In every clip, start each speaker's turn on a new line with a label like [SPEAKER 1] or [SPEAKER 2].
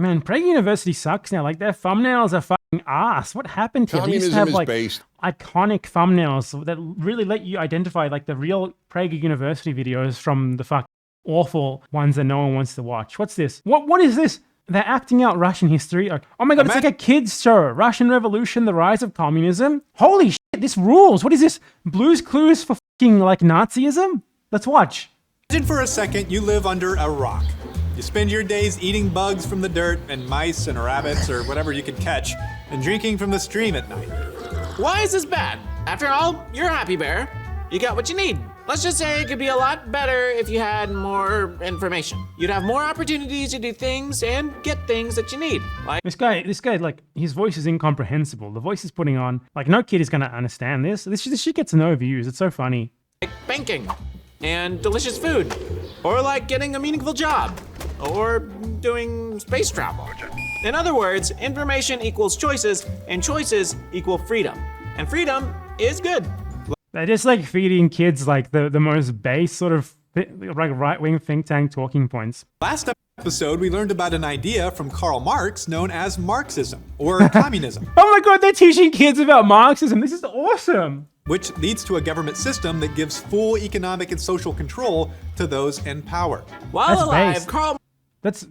[SPEAKER 1] Man, Prague University sucks now. Like, their thumbnails are fucking ass. What happened to
[SPEAKER 2] Communism
[SPEAKER 1] they used to have,
[SPEAKER 2] is
[SPEAKER 1] like,
[SPEAKER 2] based.
[SPEAKER 1] iconic thumbnails that really let you identify, like, the real Prague University videos from the fucking awful ones that no one wants to watch. What's this? What is this? They're acting out Russian history. Like, oh my god, it's like a kid's show. Russian Revolution, the rise of communism. Holy shit, this rules. What is this? Blue's Clues for fucking, like, Nazism? Let's watch.
[SPEAKER 3] Imagine for a second you live under a rock. You spend your days eating bugs from the dirt and mice and rabbits or whatever you could catch and drinking from the stream at night.
[SPEAKER 4] Why is this bad? After all, you're a happy bear. You got what you need. Let's just say it could be a lot better if you had more information. You'd have more opportunities to do things and get things that you need. Like
[SPEAKER 1] This guy, like, his voice is incomprehensible. The voice he's putting on, like, no kid is gonna understand this. This shit gets no views. It's so funny.
[SPEAKER 4] banking and delicious food, or like getting a meaningful job, or doing space travel. In other words, information equals choices, and choices equal freedom. And freedom is good.
[SPEAKER 1] They're just like feeding kids like the most base sort of like right-wing think tank talking points.
[SPEAKER 3] Last episode, we learned about an idea from Karl Marx known as Marxism, or communism.
[SPEAKER 1] Oh my god, they're teaching kids about Marxism. This is awesome.
[SPEAKER 3] Which leads to a government system that gives full economic and social control to those in power.
[SPEAKER 4] While
[SPEAKER 1] That's
[SPEAKER 4] alive,
[SPEAKER 1] based.
[SPEAKER 4] Karl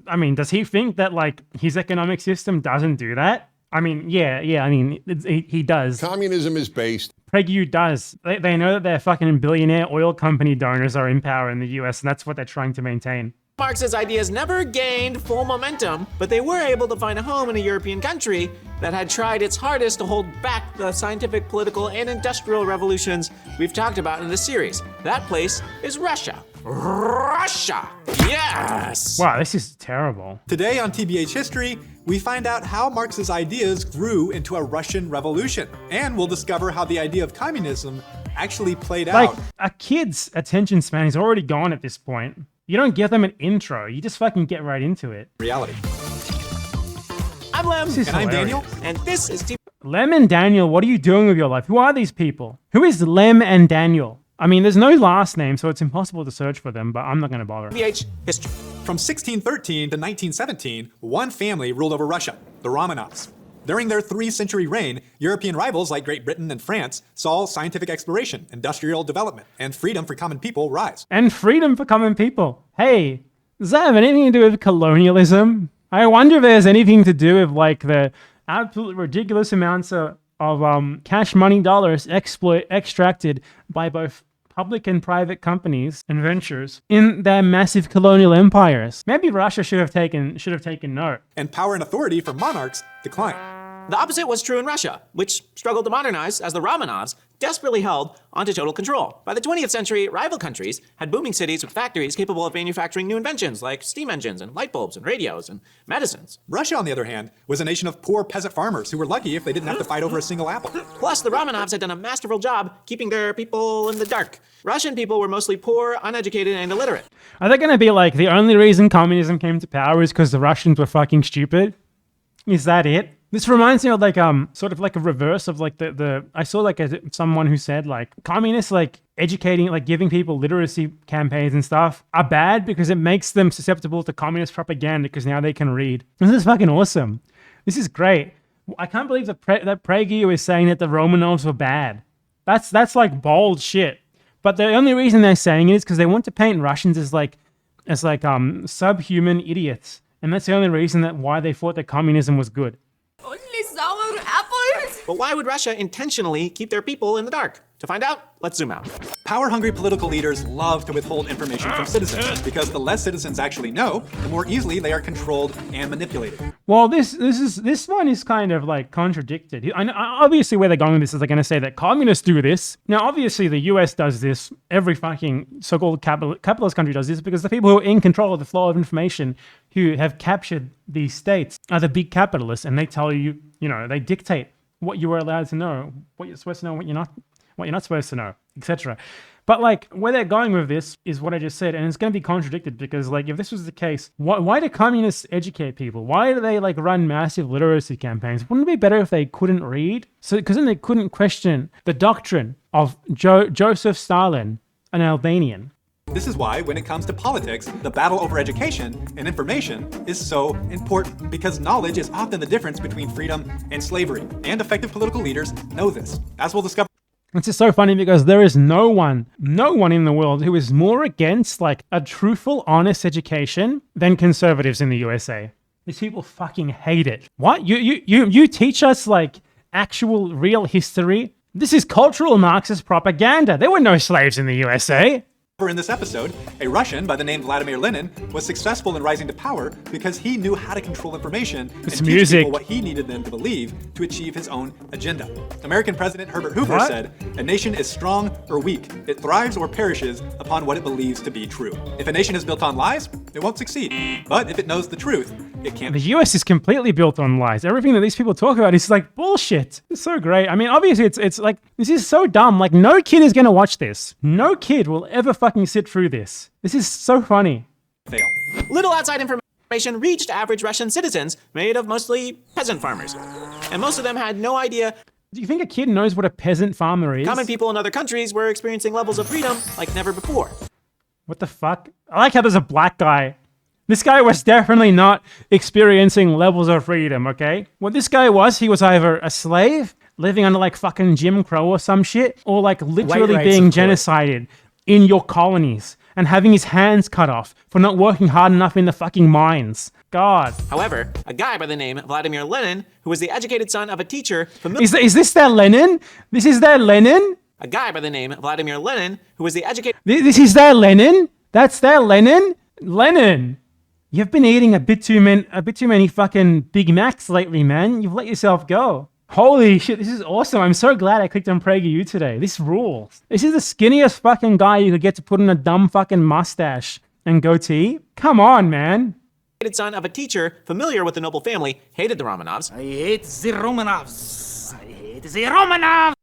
[SPEAKER 1] I mean, does he think that like his economic system doesn't do that? I mean, yeah, I mean, he does.
[SPEAKER 2] Communism is based.
[SPEAKER 1] PragerU does. They know that their fucking billionaire oil company donors are in power in the US, and that's what they're trying to maintain.
[SPEAKER 4] Marx's ideas never gained full momentum, but they were able to find a home in a European country that had tried its hardest to hold back the scientific, political, and industrial revolutions we've talked about in this series. That place is Russia. Russia! Yes!
[SPEAKER 1] Wow, this is terrible.
[SPEAKER 3] Today on TBH History, we find out how Marx's ideas grew into a Russian revolution, and we'll discover how the idea of communism actually played
[SPEAKER 1] Like,
[SPEAKER 3] out.
[SPEAKER 1] a kid's attention span is already gone at this point. You don't give them an intro, you just fucking get right into it.
[SPEAKER 3] Reality.
[SPEAKER 4] I'm Lem,
[SPEAKER 1] This is
[SPEAKER 3] And I'm
[SPEAKER 1] hilarious.
[SPEAKER 3] Daniel.
[SPEAKER 4] and this is
[SPEAKER 1] Lem and Daniel, what are you doing with your life? Who are these people? Who is Lem and Daniel? I mean, there's no last name, so it's impossible to search for them, but I'm not gonna bother.
[SPEAKER 4] TBH History.
[SPEAKER 3] From 1613 to 1917, one family ruled over Russia, the Romanovs. During their 3-century reign, European rivals like Great Britain and France saw scientific exploration, industrial development, and freedom for common people rise.
[SPEAKER 1] And freedom for common people. Hey, does that have anything to do with colonialism? I wonder if there's anything to do with like the absolutely ridiculous amounts of cash money dollars extracted by both public and private companies and ventures in their massive colonial empires. Maybe Russia should have taken note.
[SPEAKER 3] And power and authority for monarchs declined.
[SPEAKER 4] The opposite was true in Russia, which struggled to modernize as the Romanovs desperately held onto total control. By the 20th century, rival countries had booming cities with factories capable of manufacturing new inventions like steam engines and light bulbs and radios and medicines.
[SPEAKER 3] Russia, on the other hand, was a nation of poor peasant farmers who were lucky if they didn't have to fight over a single apple.
[SPEAKER 4] Plus, the Romanovs had done a masterful job keeping their people in the dark. Russian people were mostly poor, uneducated, and illiterate.
[SPEAKER 1] Are they gonna be like, the only reason communism came to power is because the Russians were fucking stupid? Is that it? This reminds me of like sort of like a reverse of like the I saw like someone who said like communists like educating, like giving people literacy campaigns and stuff are bad because it makes them susceptible to communist propaganda because now they can read. This is fucking awesome. This is great. I can't believe that PragerU is saying that the Romanovs were bad. That's like bold shit. But the only reason they're saying it is because they want to paint Russians as subhuman idiots. And that's the only reason why they thought that communism was good.
[SPEAKER 5] Only sour apples?
[SPEAKER 4] But why would Russia intentionally keep their people in the dark? To find out, let's zoom out.
[SPEAKER 3] Power-hungry political leaders love to withhold information from citizens because the less citizens actually know, the more easily they are controlled and manipulated.
[SPEAKER 1] Well, this one is kind of like contradicted. Obviously, where they're going with this is they're going to say that communists do this. Now, obviously, the US does this. Every fucking so-called capitalist country does this because the people who are in control of the flow of information, who have captured these states, are the big capitalists, and they tell you, they dictate what you are allowed to know, what you're supposed to know, what you're not supposed to know, etc. But like where they're going with this is what I just said, and it's going to be contradicted because like if this was the case, why do communists educate people? Why do they like run massive literacy campaigns? Wouldn't it be better if they couldn't read? So because then they couldn't question the doctrine of Joseph Stalin, an Albanian.
[SPEAKER 3] This is why, when it comes to politics, the battle over education and information is so important, because knowledge is often the difference between freedom and slavery, and effective political leaders know this, as we'll discover.
[SPEAKER 1] It's just so funny because there is no one in the world who is more against like a truthful, honest education than conservatives in the USA. These people fucking hate it. What? You teach us like actual real history? This is cultural Marxist propaganda. There were no slaves in the USA.
[SPEAKER 3] In this episode, a Russian by the name Vladimir Lenin was successful in rising to power because he knew how to control information and teach people what he needed them to believe to achieve his own agenda. American President Herbert Hoover said, "A nation is strong or weak. It thrives or perishes upon what it believes to be true. If a nation is built on lies, it won't succeed. But if it knows the truth, it can't."
[SPEAKER 1] The US is completely built on lies. Everything that these people talk about is like bullshit. It's so great. I mean, obviously it's like, this is so dumb. Like no kid is gonna watch this. No kid will ever fucking sit through this. This is so funny.
[SPEAKER 3] Fail.
[SPEAKER 4] Little outside information reached average Russian citizens made of mostly peasant farmers. And most of them had no idea
[SPEAKER 1] Do you think a kid knows what a peasant farmer is?
[SPEAKER 4] common people in other countries were experiencing levels of freedom like never before.
[SPEAKER 1] What the fuck? I like how there's a black guy. This guy was definitely not experiencing levels of freedom, okay? What this guy was, he was either a slave, living under like fucking Jim Crow or some shit, or like literally being genocided in your colonies and having his hands cut off for not working hard enough in the fucking mines. God.
[SPEAKER 4] However, a guy by the name Vladimir Lenin, who was the educated son of a teacher
[SPEAKER 1] Is this their Lenin? This is their Lenin?
[SPEAKER 4] A guy by the name Vladimir Lenin, who was the educated
[SPEAKER 1] This is their Lenin? That's their Lenin? Lenin. You've been eating a bit too many fucking Big Macs lately, man. You've let yourself go. Holy shit, this is awesome. I'm so glad I clicked on PragerU today. This rules. This is the skinniest fucking guy you could get to put in a dumb fucking mustache and goatee. Come on, man.
[SPEAKER 4] son of a teacher familiar with the noble family hated the Romanovs.
[SPEAKER 2] I hate the Romanovs. I hate the Romanovs.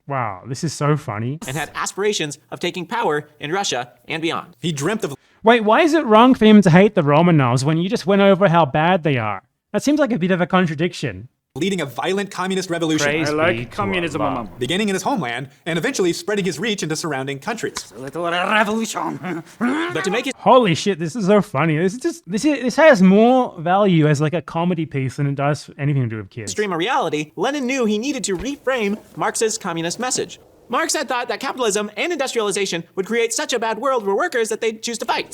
[SPEAKER 1] Wow, this is so funny.
[SPEAKER 4] And had aspirations of taking power in Russia and beyond.
[SPEAKER 3] He dreamt of
[SPEAKER 1] Wait, why is it wrong for him to hate the Romanovs when you just went over how bad they are? That seems like a bit of a contradiction.
[SPEAKER 3] leading a violent communist revolution,
[SPEAKER 1] Praise
[SPEAKER 2] I
[SPEAKER 1] be
[SPEAKER 2] like
[SPEAKER 1] to
[SPEAKER 2] communism,
[SPEAKER 1] Allah.
[SPEAKER 2] Mom.
[SPEAKER 3] beginning in his homeland and eventually spreading his reach into surrounding countries.
[SPEAKER 2] Little revolution.
[SPEAKER 4] But to make his
[SPEAKER 1] Holy shit, this is so funny. This has more value as like a comedy piece than it does anything to do with kids.
[SPEAKER 4] dream a reality, Lenin knew he needed to reframe Marx's communist message. Marx had thought that capitalism and industrialization would create such a bad world for workers that they'd choose to fight.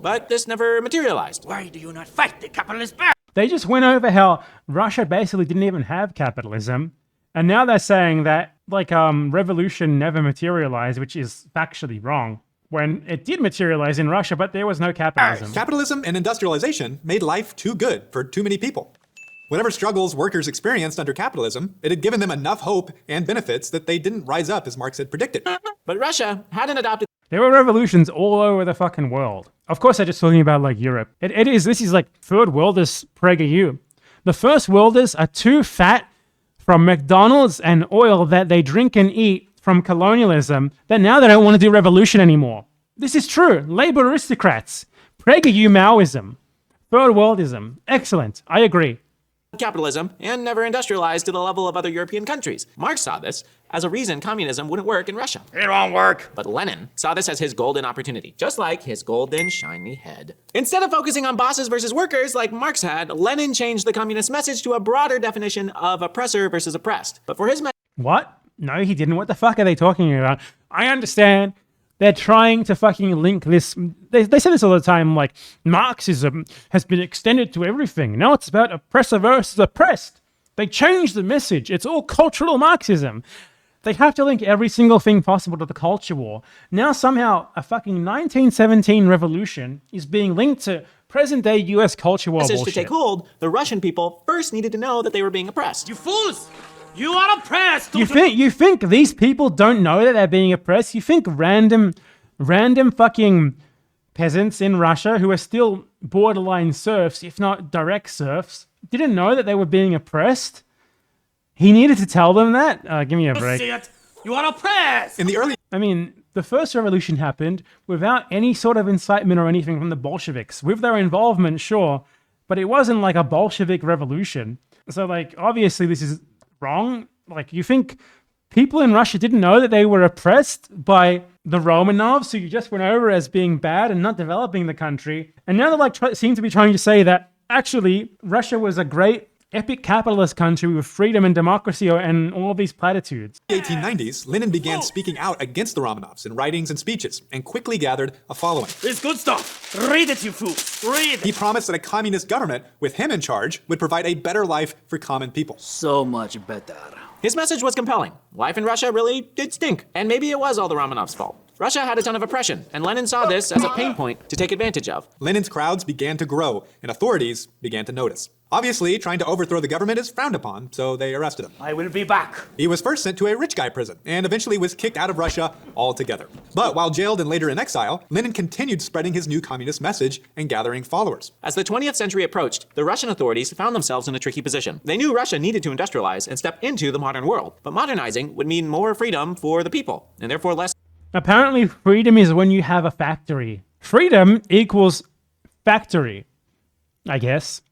[SPEAKER 4] But this never materialized.
[SPEAKER 2] Why do you not fight the capitalist bear?
[SPEAKER 1] They just went over how Russia basically didn't even have capitalism, and now they're saying that like revolution never materialized, which is factually wrong. When it did materialize in Russia, but there was no capitalism.
[SPEAKER 3] Capitalism and industrialization made life too good for too many people. Whatever struggles workers experienced under capitalism, it had given them enough hope and benefits that they didn't rise up as Marx had predicted.
[SPEAKER 4] But Russia hadn't adopted
[SPEAKER 1] There were revolutions all over the fucking world. Of course, they're just talking about like Europe. This is like third worlders PragerU. The first worlders are too fat from McDonald's and oil that they drink and eat from colonialism that now they don't want to do revolution anymore. This is true. Labor aristocrats. PragerU Maoism. Third worldism. Excellent. I agree.
[SPEAKER 4] capitalism and never industrialized to the level of other European countries. Marx saw this as a reason communism wouldn't work in Russia.
[SPEAKER 2] It won't work.
[SPEAKER 4] But Lenin saw this as his golden opportunity, just like his golden shiny head. Instead of focusing on bosses versus workers like Marx had, Lenin changed the communist message to a broader definition of oppressor versus oppressed. But for his
[SPEAKER 1] What? No, he didn't. What the fuck are they talking about? I understand. They're trying to fucking link this. They say this all the time, like, Marxism has been extended to everything. Now it's about oppressor versus oppressed. They changed the message. It's all cultural Marxism. They have to link every single thing possible to the culture war. Now somehow a fucking 1917 revolution is being linked to present-day US culture war
[SPEAKER 4] message
[SPEAKER 1] bullshit.
[SPEAKER 4] to take hold, the Russian people first needed to know that they were being oppressed.
[SPEAKER 2] You fools! You are oppressed!
[SPEAKER 1] You think these people don't know that they're being oppressed? You think random fucking peasants in Russia who are still borderline serfs, if not direct serfs, didn't know that they were being oppressed? He needed to tell them that? Give me a break.
[SPEAKER 2] See it? You are oppressed!
[SPEAKER 3] In the early
[SPEAKER 1] I mean, the first revolution happened without any sort of incitement or anything from the Bolsheviks. With their involvement, sure, but it wasn't like a Bolshevik revolution. So, like, obviously this is wrong. Like, you think people in Russia didn't know that they were oppressed by the Romanovs, who you just went over as being bad and not developing the country. And now they seem to be trying to say that actually Russia was a great epic capitalist country with freedom and democracy and all these platitudes.
[SPEAKER 3] In the 1890s, Lenin began speaking out against the Romanovs in writings and speeches and quickly gathered a following.
[SPEAKER 2] It's good stuff. Read it, you fools. Read
[SPEAKER 3] He
[SPEAKER 2] it.
[SPEAKER 3] promised that a communist government with him in charge would provide a better life for common people.
[SPEAKER 2] So much better.
[SPEAKER 4] His message was compelling. Life in Russia really did stink, and maybe it was all the Romanovs' fault. Russia had a ton of oppression, and Lenin saw this as a pain point to take advantage of.
[SPEAKER 3] Lenin's crowds began to grow, and authorities began to notice. Obviously, trying to overthrow the government is frowned upon, so they arrested him.
[SPEAKER 2] I will be back.
[SPEAKER 3] He was first sent to a rich guy prison, and eventually was kicked out of Russia altogether. But while jailed and later in exile, Lenin continued spreading his new communist message and gathering followers.
[SPEAKER 4] As the 20th century approached, the Russian authorities found themselves in a tricky position. They knew Russia needed to industrialize and step into the modern world, but modernizing would mean more freedom for the people, and therefore less
[SPEAKER 1] Apparently, freedom is when you have a factory. Freedom equals factory, I guess.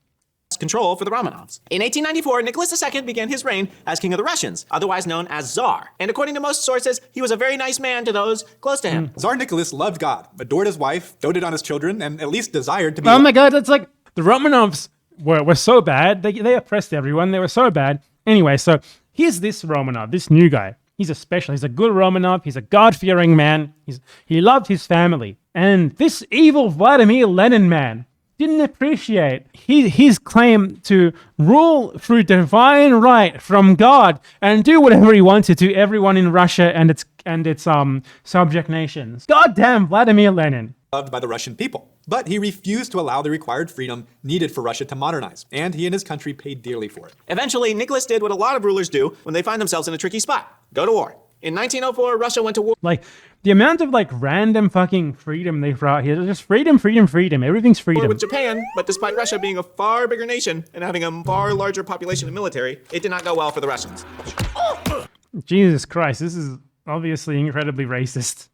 [SPEAKER 4] control for the Romanovs. In 1894, Nicholas II began his reign as King of the Russians, otherwise known as Tsar. And according to most sources, he was a very nice man to those close to him.
[SPEAKER 3] Tsar Nicholas loved God, adored his wife, doted on his children, and at least desired to be...
[SPEAKER 1] Oh my god, that's like... The Romanovs were so bad. They oppressed everyone. They were so bad. Anyway, so here's this Romanov, this new guy. He's a special. He's a good Romanov. He's a God-fearing man. He loved his family. And this evil Vladimir Lenin man didn't appreciate his claim to rule through divine right from God and do whatever he wanted to everyone in Russia and its subject nations. Goddamn Vladimir Lenin.
[SPEAKER 3] Loved by the Russian people. But he refused to allow the required freedom needed for Russia to modernize, and he and his country paid dearly for it.
[SPEAKER 4] Eventually, Nicholas did what a lot of rulers do when they find themselves in a tricky spot. Go to war. In 1904, Russia went to war.
[SPEAKER 1] Like, the amount of, like, random fucking freedom they throw out here, just freedom, freedom, freedom. Everything's freedom.
[SPEAKER 4] With Japan, but despite Russia being a far bigger nation and having a far larger population and military, it did not go well for the Russians.
[SPEAKER 1] Jesus Christ, this is obviously incredibly racist.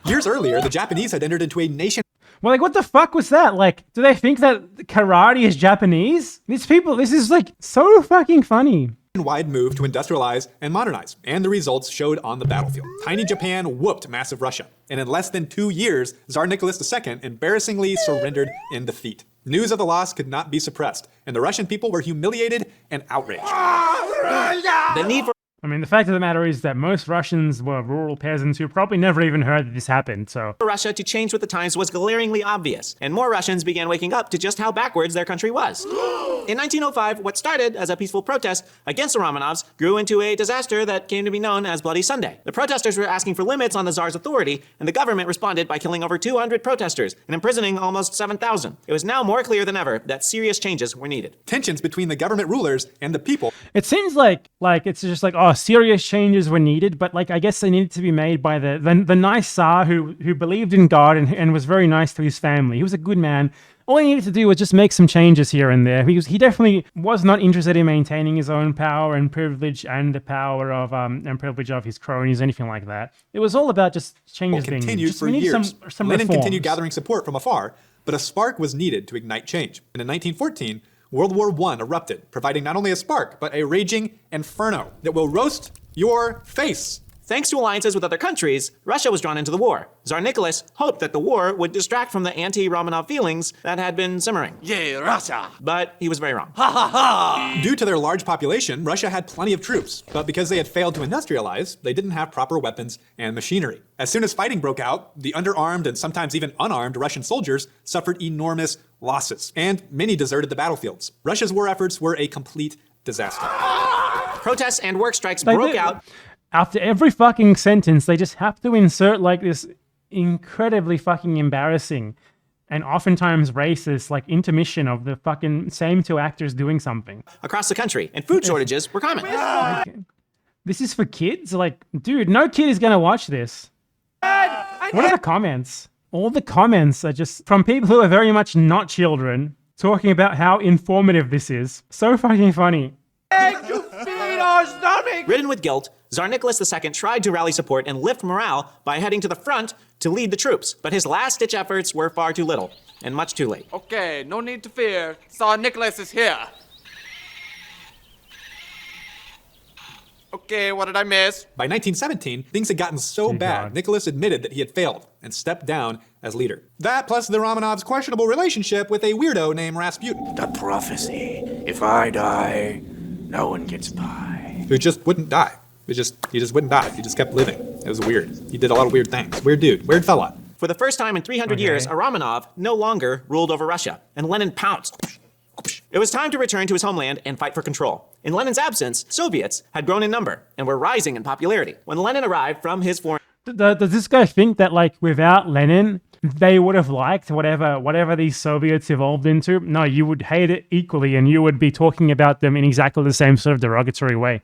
[SPEAKER 3] Years earlier, the Japanese had entered into a nation
[SPEAKER 1] Well, like, what the fuck was that? Like, do they think that karate is Japanese? These people, this is, like, so fucking funny.
[SPEAKER 3] wide move to industrialize and modernize, and the results showed on the battlefield. Tiny Japan whooped massive Russia, and in less than 2 years, Tsar Nicholas II embarrassingly surrendered in defeat. News of the loss could not be suppressed, and the Russian people were humiliated and outraged.
[SPEAKER 4] The need for
[SPEAKER 1] I mean, the fact of the matter is that most Russians were rural peasants who probably never even heard that this happened, so...
[SPEAKER 4] Russia to change with the times was glaringly obvious, and more Russians began waking up to just how backwards their country was. In 1905, what started as a peaceful protest against the Romanovs grew into a disaster that came to be known as Bloody Sunday. The protesters were asking for limits on the Tsar's authority, and the government responded by killing over 200 protesters and imprisoning almost 7,000. It was now more clear than ever that serious changes were needed.
[SPEAKER 3] Tensions between the government rulers and the people.
[SPEAKER 1] It seems like it's just like, oh, serious changes were needed, but like I guess they needed to be made by the nice Tsar who believed in God and was very nice to his family. He was a good man. All he needed to do was just make some changes here and there. He definitely was not interested in maintaining his own power and privilege and the power of and privilege of his cronies, anything like that. It was all about just changes being
[SPEAKER 3] Continued
[SPEAKER 1] just,
[SPEAKER 3] for
[SPEAKER 1] we need
[SPEAKER 3] years.
[SPEAKER 1] some
[SPEAKER 3] Lenin
[SPEAKER 1] reforms.
[SPEAKER 3] continued gathering support from afar, but a spark was needed to ignite change. And in 1914, World War I erupted, providing not only a spark, but a raging inferno that will roast your face.
[SPEAKER 4] Thanks to alliances with other countries, Russia was drawn into the war. Tsar Nicholas hoped that the war would distract from the anti-Romanov feelings that had been simmering.
[SPEAKER 2] Yeah, Russia.
[SPEAKER 4] But he was very wrong.
[SPEAKER 3] Due to their large population, Russia had plenty of troops, but because they had failed to industrialize, they didn't have proper weapons and machinery. As soon as fighting broke out, the underarmed and sometimes even unarmed Russian soldiers suffered enormous losses, and many deserted the battlefields. Russia's war efforts were a complete disaster.
[SPEAKER 4] Protests and work strikes broke out.
[SPEAKER 1] After every fucking sentence, they just have to insert like this incredibly fucking embarrassing and oftentimes racist like intermission of the fucking same two actors doing something.
[SPEAKER 4] Across the country, and food shortages were common.
[SPEAKER 1] Like, this is for kids? Like, dude, no kid is gonna watch this. What are the comments? All the comments are just from people who are very much not children talking about how informative this is. So fucking funny.
[SPEAKER 4] Ridden with guilt, Tsar Nicholas II tried to rally support and lift morale by heading to the front to lead the troops, but his last-ditch efforts were far too little, and much too late.
[SPEAKER 6] Okay, no need to fear. Tsar Nicholas is here.
[SPEAKER 4] Okay, what did I miss?
[SPEAKER 3] By 1917, things had gotten so bad,
[SPEAKER 1] God.
[SPEAKER 3] Nicholas admitted that he had failed and stepped down as leader. That plus the Romanovs' questionable relationship with a weirdo named Rasputin,
[SPEAKER 2] The prophecy. If I die, no one gets by.
[SPEAKER 3] who just wouldn't die. He just wouldn't die. He just kept living. It was weird. He did a lot of weird things. Weird dude. Weird fella.
[SPEAKER 4] For the first time in 300 years, a Romanov no longer ruled over Russia, and Lenin pounced. It was time to return to his homeland and fight for control. In Lenin's absence, Soviets had grown in number and were rising in popularity. When Lenin arrived from his foreign
[SPEAKER 1] Does this guy think that, like, without Lenin, they would have liked whatever these Soviets evolved into? No, you would hate it equally, and you would be talking about them in exactly the same sort of derogatory way.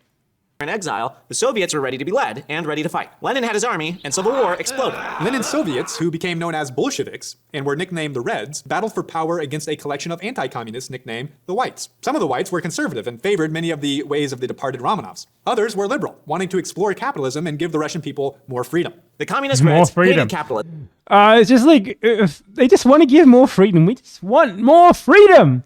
[SPEAKER 4] exile, the Soviets were ready to be led and ready to fight. Lenin had his army, and civil war exploded.
[SPEAKER 3] Lenin's Soviets, who became known as Bolsheviks and were nicknamed the Reds, battled for power against a collection of anti-communists nicknamed the Whites. Some of the Whites were conservative and favored many of the ways of the departed Romanovs. Others were liberal, wanting to explore capitalism and give the Russian people more freedom.
[SPEAKER 4] The communist
[SPEAKER 1] More
[SPEAKER 4] Reds
[SPEAKER 1] freedom.
[SPEAKER 4] hated capitalism
[SPEAKER 1] It's just like, if they just want to give more freedom. We just want more freedom.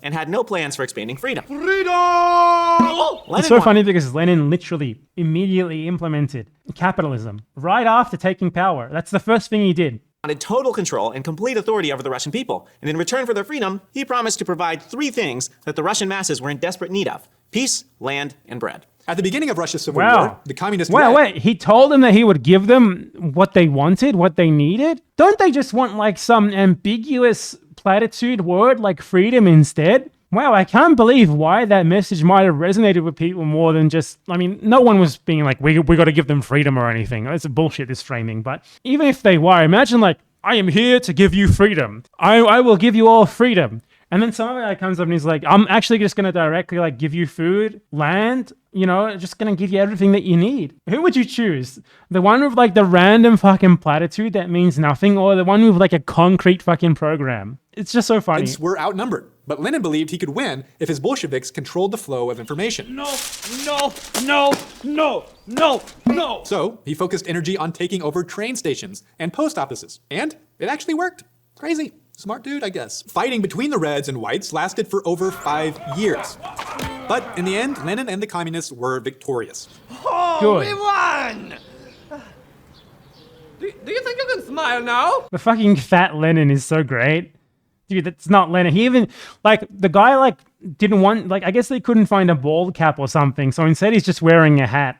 [SPEAKER 4] and had no plans for expanding freedom.
[SPEAKER 1] It's so funny because Lenin literally immediately implemented capitalism right after taking power. That's the first thing he did.
[SPEAKER 4] Wanted total control and complete authority over the Russian people. And in return for their freedom, he promised to provide three things that the Russian masses were in desperate need of: peace, land, and bread.
[SPEAKER 3] At the beginning of Russia's civil
[SPEAKER 1] Wow.
[SPEAKER 3] war, the communist
[SPEAKER 1] Wait. He told them that he would give them what they wanted, what they needed? Don't they just want like some ambiguous platitude word like freedom instead? Wow, I can't believe why that message might have resonated with people more than just, I mean, no one was being like, we got to give them freedom or anything. It's bullshit, this framing. But even if they were, imagine like, I am here to give you freedom. I will give you all freedom. And then some other guy comes up and he's like, I'm actually just going to directly like give you food, land, you know, just going to give you everything that you need. Who would you choose? The one with like the random fucking platitude that means nothing, or the one with like a concrete fucking program? It's just so funny.
[SPEAKER 3] Reds were outnumbered, but Lenin believed he could win if his Bolsheviks controlled the flow of information.
[SPEAKER 2] No.
[SPEAKER 3] So he focused energy on taking over train stations and post offices. And it actually worked. Crazy. Smart dude, I guess. Fighting between the Reds and Whites lasted for over 5 years. But in the end, Lenin and the communists were victorious.
[SPEAKER 1] Good.
[SPEAKER 2] We won! Do you think you can smile now?
[SPEAKER 1] The fucking fat Lenin is so great. Dude, that's not Lenin. He even, like, the guy, like, didn't want, like, I guess they couldn't find a bald cap or something, so instead he's just wearing a hat.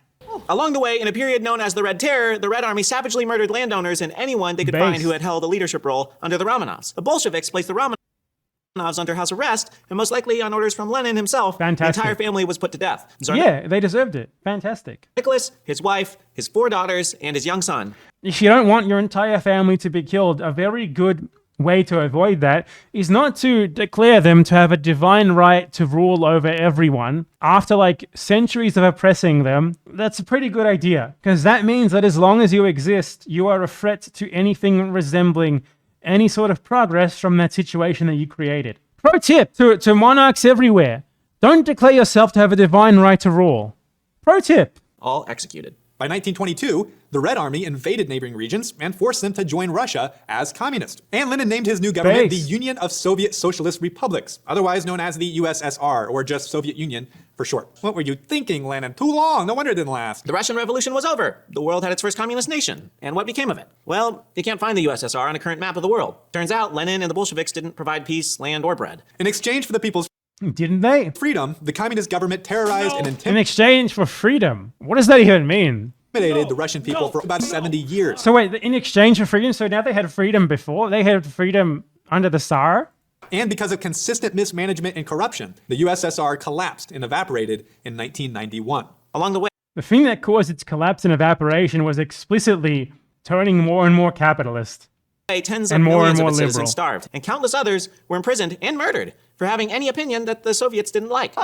[SPEAKER 4] Along the way, in a period known as the Red Terror, the Red Army savagely murdered landowners and anyone they could find who had held a leadership role under the Romanovs. The Bolsheviks placed the Romanovs under house arrest, and most likely on orders from Lenin himself,
[SPEAKER 1] Fantastic.
[SPEAKER 4] the entire family was put to death.
[SPEAKER 1] Yeah, they deserved it. Fantastic.
[SPEAKER 4] Nicholas, his wife, his 4 daughters, and his young son.
[SPEAKER 1] If you don't want your entire family to be killed, a very good way to avoid that is not to declare them to have a divine right to rule over everyone after like centuries of oppressing them. That's a pretty good idea, because that means that as long as you exist, you are a threat to anything resembling any sort of progress from that situation that you created. Pro tip to monarchs everywhere: don't declare yourself to have a divine right to rule. Pro tip.
[SPEAKER 4] All executed.
[SPEAKER 3] By 1922, the Red Army invaded neighboring regions and forced them to join Russia as communist. And Lenin named his new government the Union of Soviet Socialist Republics, otherwise known as the USSR, or just Soviet Union for short. What were you thinking, Lenin? Too long. No wonder it didn't last.
[SPEAKER 4] The Russian Revolution was over. The world had its first communist nation. And what became of it? Well, you can't find the USSR on a current map of the world. Turns out Lenin and the Bolsheviks didn't provide peace, land, or bread.
[SPEAKER 3] In exchange for the people's
[SPEAKER 1] Didn't they?
[SPEAKER 3] freedom, the communist government terrorized and
[SPEAKER 1] In
[SPEAKER 3] intimidated
[SPEAKER 1] exchange for freedom. What does that even mean?
[SPEAKER 3] the Russian people for about 70 years.
[SPEAKER 1] So wait, in exchange for freedom, so now they had freedom before? They had freedom under the Tsar?
[SPEAKER 3] And because of consistent mismanagement and corruption, the USSR collapsed and evaporated in 1991.
[SPEAKER 4] Along the way,
[SPEAKER 1] The thing that caused its collapse and evaporation was explicitly turning more and more capitalist.
[SPEAKER 4] tens
[SPEAKER 1] And
[SPEAKER 4] of
[SPEAKER 1] more
[SPEAKER 4] millions
[SPEAKER 1] and more
[SPEAKER 4] of its citizens
[SPEAKER 1] liberal.
[SPEAKER 4] starved, and countless others were imprisoned and murdered for having any opinion that the Soviets didn't like.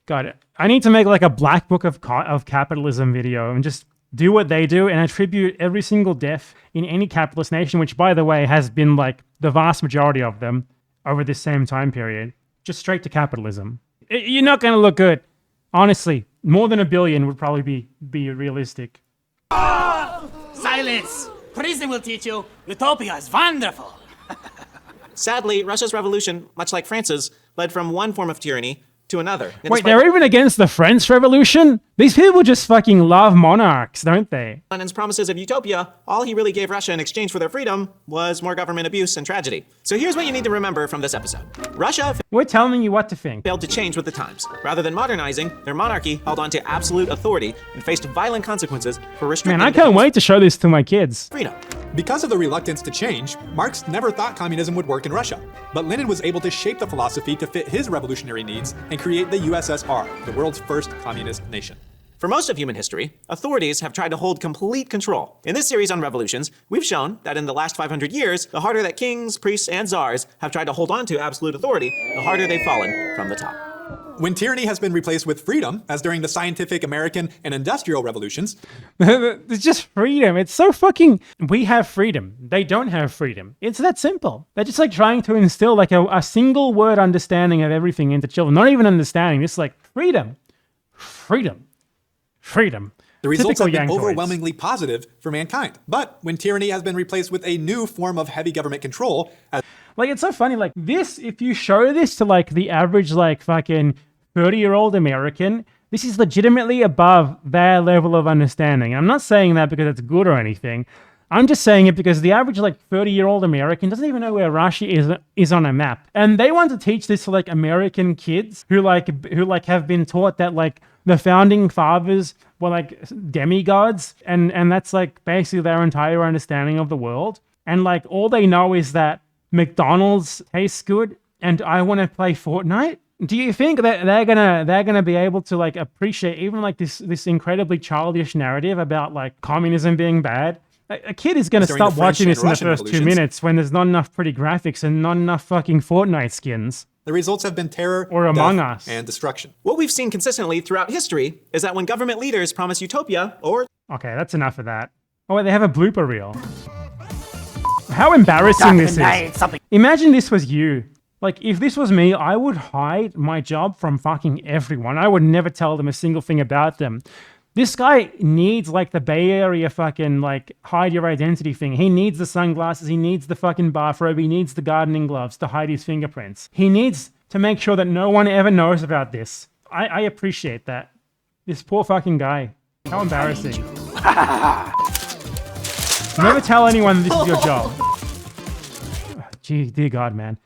[SPEAKER 1] Got it. I need to make like a black book of capitalism video and just do what they do and attribute every single death in any capitalist nation, which by the way has been like the vast majority of them over this same time period, just straight to capitalism. You're not going to look good. Honestly, more than 1 billion would probably be realistic.
[SPEAKER 2] Silence! Prison will teach you. Utopia is wonderful.
[SPEAKER 4] Sadly, Russia's revolution, much like France's, led from one form of tyranny to another. And
[SPEAKER 1] Wait,
[SPEAKER 4] despite
[SPEAKER 1] they're even against the French Revolution? These people just fucking love monarchs, don't they?
[SPEAKER 4] Lenin's promises of utopia, all he really gave Russia in exchange for their freedom was more government abuse and tragedy. So here's what you need to remember from this episode. Russia
[SPEAKER 1] We're telling you what to think.
[SPEAKER 4] failed to change with the times. Rather than modernizing, their monarchy held on to absolute authority and faced violent consequences for restricting
[SPEAKER 1] Man, I can't wait to show this to my kids.
[SPEAKER 4] freedom.
[SPEAKER 3] Because of the reluctance to change, Marx never thought communism would work in Russia. But Lenin was able to shape the philosophy to fit his revolutionary needs and create the USSR, the world's first communist nation.
[SPEAKER 4] For most of human history, authorities have tried to hold complete control. In this series on revolutions, we've shown that in the last 500 years, the harder that kings, priests, and czars have tried to hold on to absolute authority, the harder they've fallen from the top.
[SPEAKER 3] When tyranny has been replaced with freedom, as during the scientific, American, and industrial revolutions,
[SPEAKER 1] It's just freedom. It's so fucking... We have freedom. They don't have freedom. It's that simple. They're just like trying to instill like a single word understanding of everything into children. Not even understanding. Just like freedom. Freedom. Freedom.
[SPEAKER 3] the results
[SPEAKER 1] Typical
[SPEAKER 3] have been
[SPEAKER 1] Yankoids.
[SPEAKER 3] overwhelmingly positive for mankind. But when tyranny has been replaced with a new form of heavy government control, as
[SPEAKER 1] Like, it's so funny. Like, this, if you show this to, like, the average, like, fucking 30-year-old American, this is legitimately above their level of understanding. I'm not saying that because it's good or anything. I'm just saying it because the average, like, 30-year-old American doesn't even know where Russia is on a map. And they want to teach this to, like, American kids who have been taught that, like, the founding fathers were, like, demigods. And that's, like, basically their entire understanding of the world. And, like, all they know is that McDonald's tastes good and I want to play Fortnite. Do you think that they're gonna be able to, like, appreciate even, like, this incredibly childish narrative about, like, communism being bad? A kid is gonna
[SPEAKER 3] During the
[SPEAKER 1] stop
[SPEAKER 3] French
[SPEAKER 1] watching this
[SPEAKER 3] and
[SPEAKER 1] in the
[SPEAKER 3] Russian
[SPEAKER 1] first 2
[SPEAKER 3] revolutions.
[SPEAKER 1] minutes when there's not enough pretty graphics and not enough fucking Fortnite skins.
[SPEAKER 3] the results have been terror,
[SPEAKER 1] Or
[SPEAKER 3] death,
[SPEAKER 1] Among Us.
[SPEAKER 3] and destruction.
[SPEAKER 4] What we've seen consistently throughout history is that when government leaders promise utopia or
[SPEAKER 1] Okay, that's enough of that. Oh wait, they have a blooper reel. How embarrassing this is. Imagine this was you. Like, if this was me, I would hide my job from fucking everyone. I would never tell them a single thing about them. This guy needs, like, the Bay Area fucking, like, hide your identity thing. He needs the sunglasses. He needs the fucking bathrobe. He needs the gardening gloves to hide his fingerprints. He needs to make sure that no one ever knows about this. I appreciate that. This poor fucking guy. How embarrassing. Never tell anyone this is your job. Gee, dear God, man.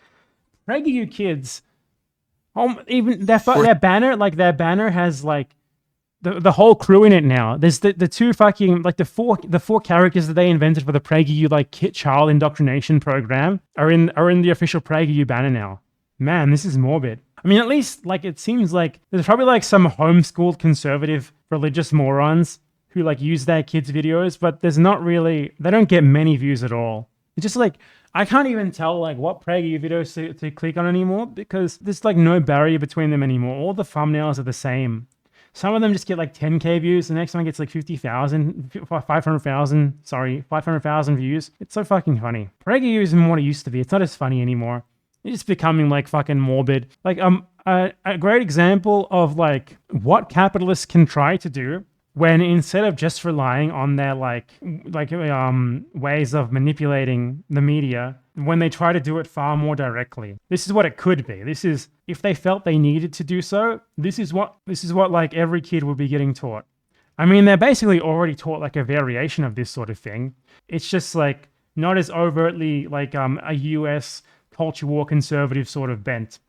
[SPEAKER 1] PragerU kids, even their banner, like their banner has like the whole crew in it now. There's the two fucking like the four characters that they invented for the PragerU like child indoctrination program are in the official PragerU banner now. Man, this is morbid. I mean, at least like it seems like there's probably like some homeschooled conservative religious morons who like use their kids' videos, but there's not really, they don't get many views at all. It's just like, I can't even tell like what PragerU videos to click on anymore because there's like no barrier between them anymore. All the thumbnails are the same. Some of them just get like 10K views. The next one gets like 500,000 views. It's so fucking funny. PragerU isn't what it used to be. It's not as funny anymore. It's just becoming like fucking morbid. Like a great example of like what capitalists can try to do when instead of just relying on their ways of manipulating the media, when they try to do it far more directly. This is what it could be. This is, if they felt they needed to do so, this is what like every kid would be getting taught. I mean, they're basically already taught like a variation of this sort of thing. It's just like not as overtly like a US culture war conservative sort of bent.